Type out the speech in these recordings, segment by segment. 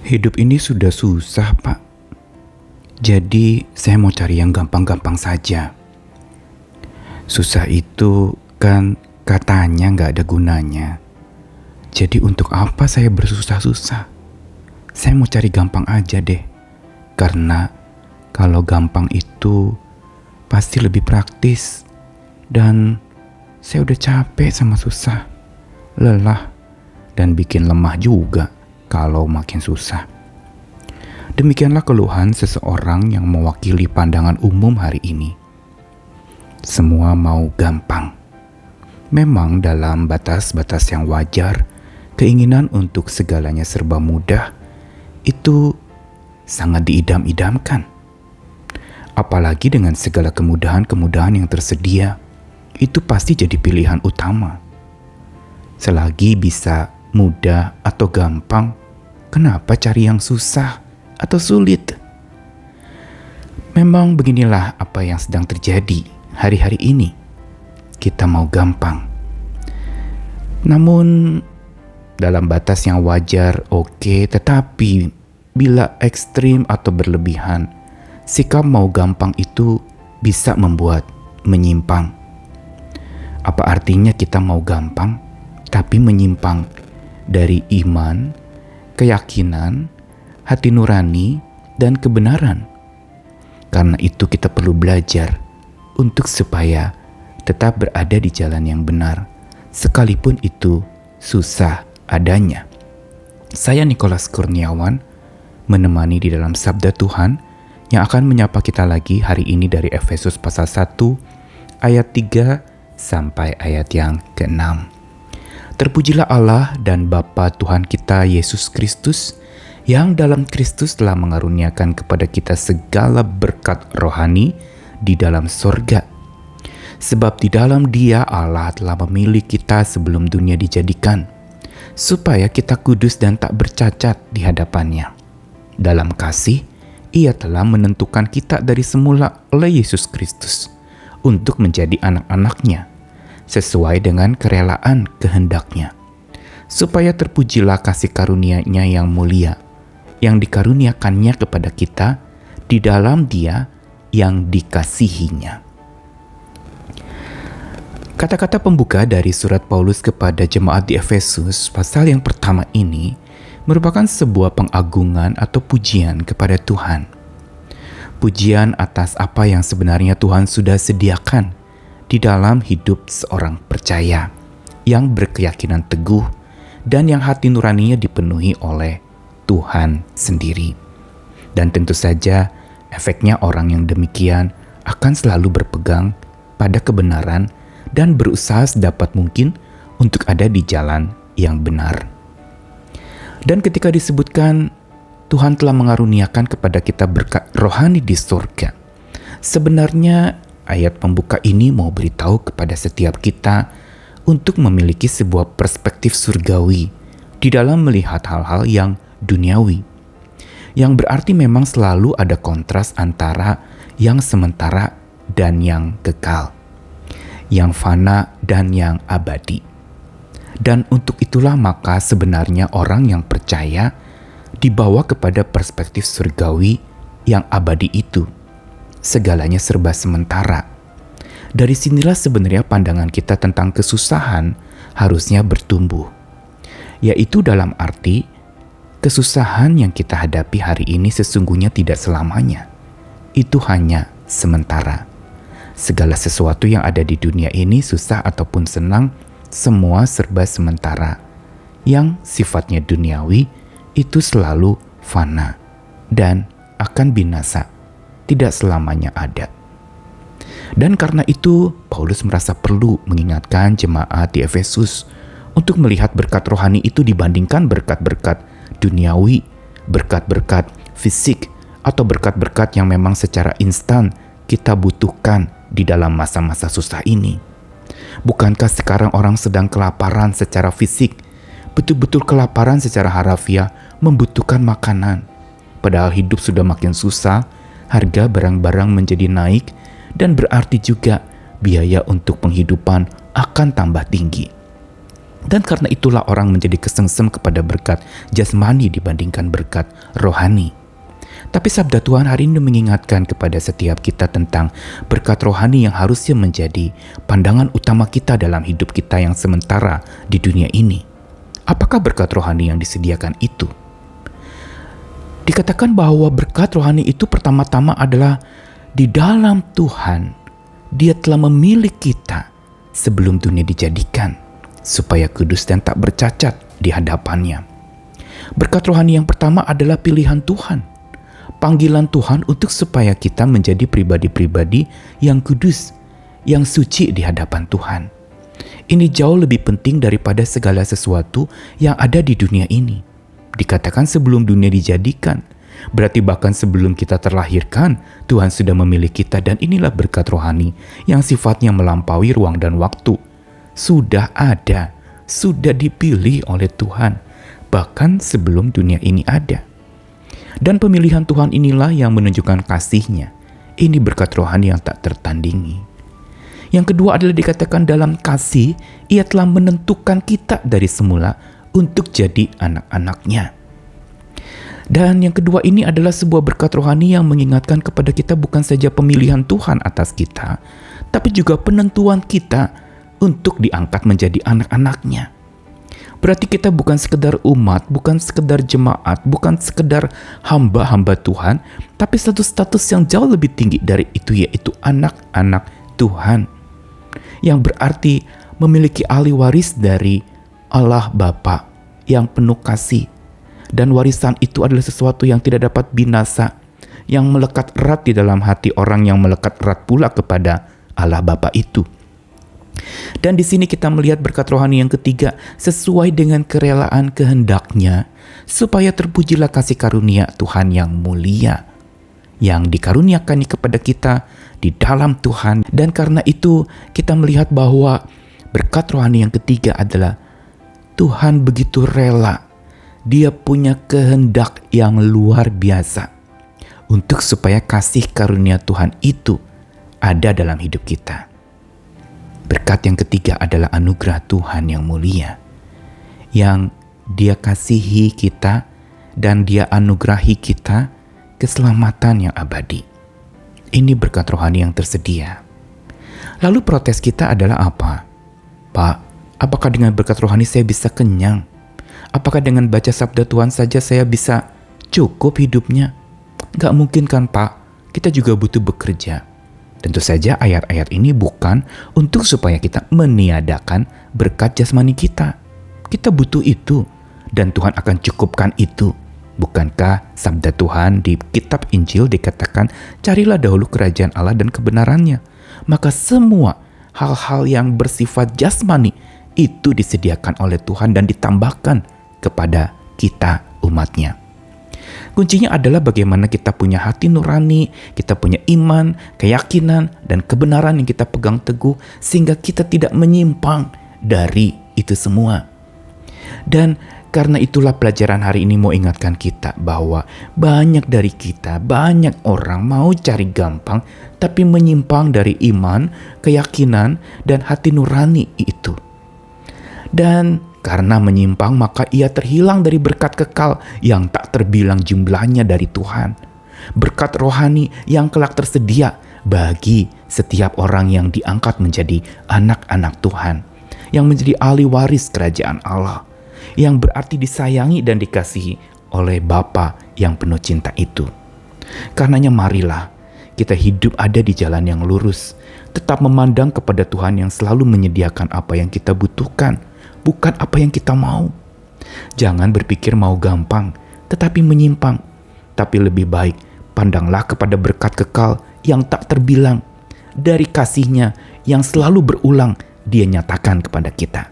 Hidup ini sudah susah, Pak. Jadi saya mau cari yang gampang-gampang saja. Susah itu kan katanya nggak ada gunanya. Jadi untuk apa saya bersusah-susah? Saya mau cari gampang aja deh. Karena kalau gampang itu pasti lebih praktis. Dan saya udah capek sama susah, lelah, dan bikin lemah juga kalau makin susah. Demikianlah keluhan seseorang yang mewakili pandangan umum hari ini. Semua mau gampang. Memang dalam batas-batas yang wajar, keinginan untuk segalanya serba mudah itu sangat diidam-idamkan. Apalagi dengan segala kemudahan-kemudahan yang tersedia, itu pasti jadi pilihan utama. Selagi bisa mudah atau gampang, kenapa cari yang susah atau sulit? Memang beginilah apa yang sedang terjadi hari-hari ini. Kita mau gampang. Namun dalam batas yang wajar oke, tetapi bila ekstrim atau berlebihan, sikap mau gampang itu bisa membuat menyimpang. Apa artinya kita mau gampang tapi menyimpang dari iman, keyakinan, hati nurani, dan kebenaran? Karena itu kita perlu belajar untuk supaya tetap berada di jalan yang benar, sekalipun itu susah adanya. Saya Nicholas Kurniawan menemani di dalam Sabda Tuhan yang akan menyapa kita lagi hari ini dari Efesus pasal 1 ayat 3 sampai ayat yang ke-6. Terpujilah Allah dan Bapa Tuhan kita Yesus Kristus, yang dalam Kristus telah mengaruniakan kepada kita segala berkat rohani di dalam sorga. Sebab di dalam Dia Allah telah memilih kita sebelum dunia dijadikan, supaya kita kudus dan tak bercacat di hadapan-Nya. Dalam kasih, Ia telah menentukan kita dari semula oleh Yesus Kristus untuk menjadi anak-anak-Nya, sesuai dengan kerelaan kehendak-Nya, supaya terpujilah kasih karunia-Nya yang mulia, yang dikaruniakannya kepada kita di dalam Dia yang dikasihi-Nya. Kata-kata pembuka dari surat Paulus kepada jemaat di Efesus pasal yang pertama ini merupakan sebuah pengagungan atau pujian kepada Tuhan. Pujian atas apa yang sebenarnya Tuhan sudah sediakan di dalam hidup seorang percaya yang berkeyakinan teguh dan yang hati nuraninya dipenuhi oleh Tuhan sendiri. Dan tentu saja efeknya orang yang demikian akan selalu berpegang pada kebenaran dan berusaha sedapat mungkin untuk ada di jalan yang benar. Dan ketika disebutkan Tuhan telah mengaruniakan kepada kita berkat rohani di surga, sebenarnya ayat pembuka ini mau beritahu kepada setiap kita untuk memiliki sebuah perspektif surgawi di dalam melihat hal-hal yang duniawi. Yang berarti memang selalu ada kontras antara yang sementara dan yang kekal, yang fana dan yang abadi. Dan untuk itulah maka sebenarnya orang yang percaya dibawa kepada perspektif surgawi yang abadi itu. Segalanya serba sementara. Dari sinilah sebenarnya pandangan kita tentang kesusahan harusnya bertumbuh. Yaitu dalam arti, kesusahan yang kita hadapi hari ini sesungguhnya tidak selamanya. Itu hanya sementara. Segala sesuatu yang ada di dunia ini, susah ataupun senang, semua serba sementara. Yang sifatnya duniawi itu selalu fana dan akan binasa, tidak selamanya ada. Dan karena itu Paulus merasa perlu mengingatkan jemaat di Efesus untuk melihat berkat rohani itu dibandingkan berkat-berkat duniawi, berkat-berkat fisik, atau berkat-berkat yang memang secara instan kita butuhkan di dalam masa-masa susah ini. Bukankah sekarang orang sedang kelaparan secara fisik, betul-betul kelaparan secara harafiah, membutuhkan makanan. Padahal hidup sudah makin susah, harga barang-barang menjadi naik, dan berarti juga biaya untuk penghidupan akan tambah tinggi. Dan karena itulah orang menjadi kesengsem kepada berkat jasmani dibandingkan berkat rohani. Tapi sabda Tuhan hari ini mengingatkan kepada setiap kita tentang berkat rohani yang harusnya menjadi pandangan utama kita dalam hidup kita yang sementara di dunia ini. Apakah berkat rohani yang disediakan itu? Dikatakan bahwa berkat rohani itu pertama-tama adalah di dalam Tuhan. Dia telah memilih kita sebelum dunia dijadikan, supaya kudus dan tak bercacat di hadapannya. Berkat rohani yang pertama adalah pilihan Tuhan. Panggilan Tuhan untuk supaya kita menjadi pribadi-pribadi yang kudus, yang suci di hadapan Tuhan. Ini jauh lebih penting daripada segala sesuatu yang ada di dunia ini. Dikatakan sebelum dunia dijadikan, berarti bahkan sebelum kita terlahirkan, Tuhan sudah memilih kita, dan inilah berkat rohani yang sifatnya melampaui ruang dan waktu. Sudah ada, sudah dipilih oleh Tuhan, bahkan sebelum dunia ini ada. Dan pemilihan Tuhan inilah yang menunjukkan kasih-Nya. Ini berkat rohani yang tak tertandingi. Yang kedua adalah dikatakan dalam kasih, Ia telah menentukan kita dari semula untuk jadi anak-anak-Nya. Dan yang kedua ini adalah sebuah berkat rohani yang mengingatkan kepada kita bukan saja pemilihan Tuhan atas kita, tapi juga penentuan kita untuk diangkat menjadi anak-anak-Nya. Berarti kita bukan sekedar umat, bukan sekedar jemaat, bukan sekedar hamba-hamba Tuhan, tapi status yang jauh lebih tinggi dari itu, yaitu anak-anak Tuhan. Yang berarti memiliki ahli waris dari Allah Bapa yang penuh kasih. Dan warisan itu adalah sesuatu yang tidak dapat binasa, yang melekat erat di dalam hati orang yang melekat erat pula kepada Allah Bapa itu. Dan di sini kita melihat berkat rohani yang ketiga sesuai dengan kerelaan kehendak-Nya, supaya terpujilah kasih karunia Tuhan yang mulia yang dikaruniakan kepada kita di dalam Tuhan. Dan karena itu kita melihat bahwa berkat rohani yang ketiga adalah Tuhan begitu rela, Dia punya kehendak yang luar biasa untuk supaya kasih karunia Tuhan itu ada dalam hidup kita. Berkat yang ketiga adalah anugerah Tuhan yang mulia, yang Dia kasihi kita dan Dia anugerahi kita keselamatan yang abadi. Ini berkat rohani yang tersedia. Lalu protes kita adalah apa? Pak, apakah dengan berkat rohani saya bisa kenyang? Apakah dengan baca sabda Tuhan saja saya bisa cukup hidupnya? Gak mungkin kan Pak, kita juga butuh bekerja. Tentu saja ayat-ayat ini bukan untuk supaya kita meniadakan berkat jasmani kita. Kita butuh itu, dan Tuhan akan cukupkan itu. Bukankah sabda Tuhan di kitab Injil dikatakan, carilah dahulu kerajaan Allah dan kebenarannya, maka semua hal-hal yang bersifat jasmani itu disediakan oleh Tuhan dan ditambahkan kepada kita umatnya. Kuncinya adalah bagaimana kita punya hati nurani, kita punya iman, keyakinan, dan kebenaran yang kita pegang teguh sehingga kita tidak menyimpang dari itu semua. Dan karena itulah pelajaran hari ini mau ingatkan kita bahwa banyak dari kita, banyak orang mau cari gampang tapi menyimpang dari iman, keyakinan, dan hati nurani itu. Dan karena menyimpang maka ia terhilang dari berkat kekal yang tak terbilang jumlahnya dari Tuhan. Berkat rohani yang kelak tersedia bagi setiap orang yang diangkat menjadi anak-anak Tuhan, yang menjadi ahli waris kerajaan Allah, yang berarti disayangi dan dikasihi oleh Bapa yang penuh cinta itu. Karenanya marilah kita hidup ada di jalan yang lurus, tetap memandang kepada Tuhan yang selalu menyediakan apa yang kita butuhkan, bukan apa yang kita mau. Jangan berpikir mau gampang, tetapi menyimpang. Tapi lebih baik, pandanglah kepada berkat kekal yang tak terbilang dari kasih-Nya yang selalu berulang Dia nyatakan kepada kita.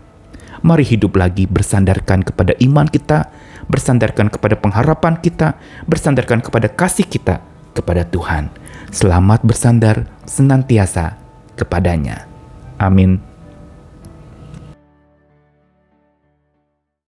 Mari hidup lagi bersandarkan kepada iman kita, bersandarkan kepada pengharapan kita, bersandarkan kepada kasih kita kepada Tuhan. Selamat bersandar senantiasa kepadanya. Amin.